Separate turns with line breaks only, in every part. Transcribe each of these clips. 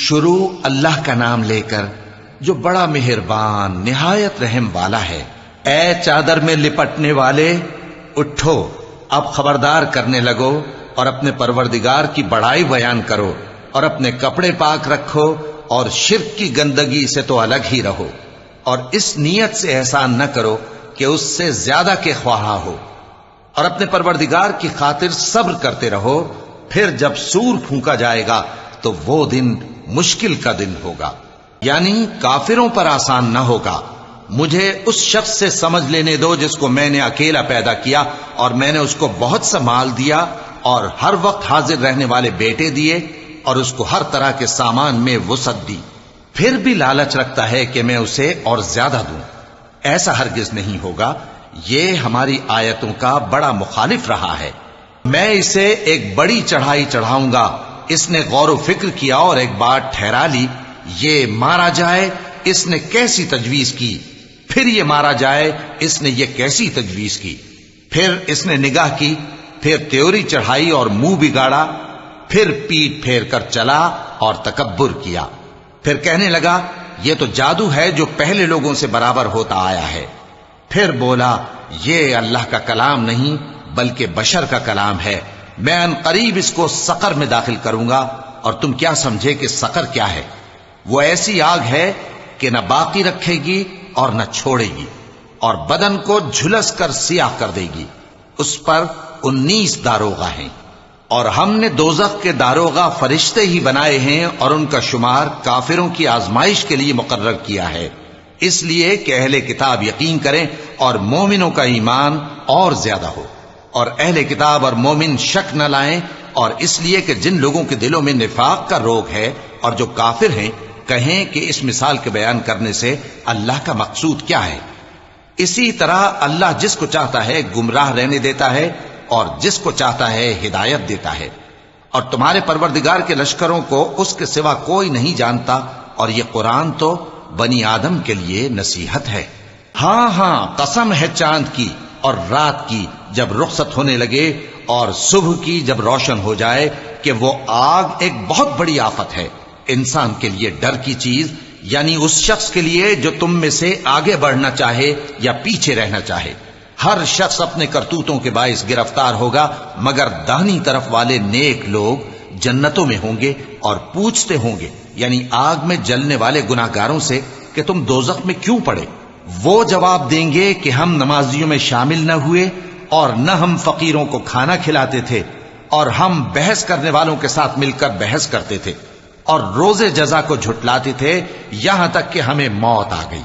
شروع اللہ کا نام لے کر جو بڑا مہربان نہایت رحم والا ہے۔ اے چادر میں لپٹنے والے، اٹھو، اب خبردار کرنے لگو اور اپنے پروردگار کی بڑائی بیان کرو، اور اپنے کپڑے پاک رکھو، اور شرک کی گندگی سے تو الگ ہی رہو، اور اس نیت سے احسان نہ کرو کہ اس سے زیادہ کے خواہاں ہو، اور اپنے پروردگار کی خاطر صبر کرتے رہو۔ پھر جب سور پھونکا جائے گا تو وہ دن مشکل کا دن ہوگا، یعنی کافروں پر آسان نہ ہوگا۔ مجھے اس شخص سے سمجھ لینے دو جس کو میں نے اکیلا پیدا کیا، اور میں نے اس کو بہت سا مال دیا، اور ہر وقت حاضر رہنے والے بیٹے دیے، اور اس کو ہر طرح کے سامان میں وسعت دی، پھر بھی لالچ رکھتا ہے کہ میں اسے اور زیادہ دوں۔ ایسا ہرگز نہیں ہوگا، یہ ہماری آیتوں کا بڑا مخالف رہا ہے۔ میں اسے ایک بڑی چڑھائی چڑھاؤں گا۔ اس نے غور و فکر کیا اور ایک بات ٹھہرا لی، یہ مارا جائے، اس نے کیسی تجویز کی، پھر یہ مارا جائے، اس نے یہ کیسی تجویز کی۔ پھر اس نے نگاہ کی، پھر تیوری چڑھائی اور منہ بگاڑا، پھر پیٹ پھیر کر چلا اور تکبر کیا۔ پھر کہنے لگا یہ تو جادو ہے جو پہلے لوگوں سے برابر ہوتا آیا ہے۔ پھر بولا یہ اللہ کا کلام نہیں بلکہ بشر کا کلام ہے، میں ان قریب اس کو سقر میں داخل کروں گا، اور تم کیا سمجھے کہ سقر کیا ہے؟ وہ ایسی آگ ہے کہ نہ باقی رکھے گی اور نہ چھوڑے گی، اور بدن کو جھلس کر سیاہ کر دے گی۔ اس پر 19 داروغہ ہیں، اور ہم نے دوزخ کے داروغہ فرشتے ہی بنائے ہیں، اور ان کا شمار کافروں کی آزمائش کے لیے مقرر کیا ہے، اس لیے کہ اہل کتاب یقین کریں اور مومنوں کا ایمان اور زیادہ ہو، اور اہل کتاب اور مومن شک نہ لائیں، اور اس لیے کہ جن لوگوں کے دلوں میں نفاق کا روگ ہے اور جو کافر ہیں کہیں کہ اس مثال کے بیان کرنے سے اللہ کا مقصود کیا ہے۔ اسی طرح اللہ جس کو چاہتا ہے گمراہ رہنے دیتا ہے اور جس کو چاہتا ہے ہدایت دیتا ہے، اور تمہارے پروردگار کے لشکروں کو اس کے سوا کوئی نہیں جانتا، اور یہ قرآن تو بنی آدم کے لیے نصیحت ہے۔ ہاں ہاں، قسم ہے چاند کی اور رات کی جب رخصت ہونے لگے، اور صبح کی جب روشن ہو جائے، کہ وہ آگ ایک بہت بڑی آفت ہے، انسان کے لیے ڈر کی چیز، یعنی اس شخص کے لیے جو تم میں سے آگے بڑھنا چاہے یا پیچھے رہنا چاہے۔ ہر شخص اپنے کرتوتوں کے باعث گرفتار ہوگا، مگر داہنی طرف والے نیک لوگ جنتوں میں ہوں گے، اور پوچھتے ہوں گے یعنی آگ میں جلنے والے گناہگاروں سے کہ تم دوزخ میں کیوں پڑے؟ وہ جواب دیں گے کہ ہم نمازیوں میں شامل نہ ہوئے، اور نہ ہم فقیروں کو کھانا کھلاتے تھے، اور ہم بحث کرنے والوں کے ساتھ مل کر بحث کرتے تھے، اور روز جزا کو جھٹلاتے تھے، یہاں تک کہ ہمیں موت آ گئی۔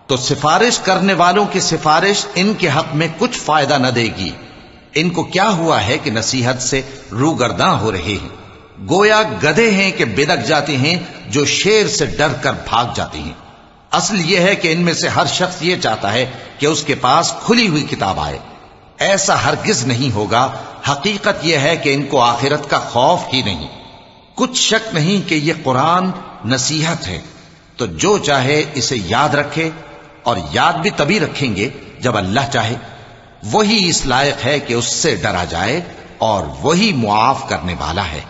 تو سفارش کرنے والوں کی سفارش ان کے حق میں کچھ فائدہ نہ دے گی۔ ان کو کیا ہوا ہے کہ نصیحت سے روگرداں ہو رہے ہیں، گویا گدھے ہیں کہ بدک جاتے ہیں جو شیر سے ڈر کر بھاگ جاتے ہیں۔ اصل یہ ہے کہ ان میں سے ہر شخص یہ چاہتا ہے کہ اس کے پاس کھلی ہوئی کتاب آئے، ایسا ہرگز نہیں ہوگا۔ حقیقت یہ ہے کہ ان کو آخرت کا خوف ہی نہیں۔ کچھ شک نہیں کہ یہ قرآن نصیحت ہے، تو جو چاہے اسے یاد رکھے، اور یاد بھی تبھی رکھیں گے جب اللہ چاہے۔ وہی اس لائق ہے کہ اس سے ڈرا جائے، اور وہی معاف کرنے والا ہے۔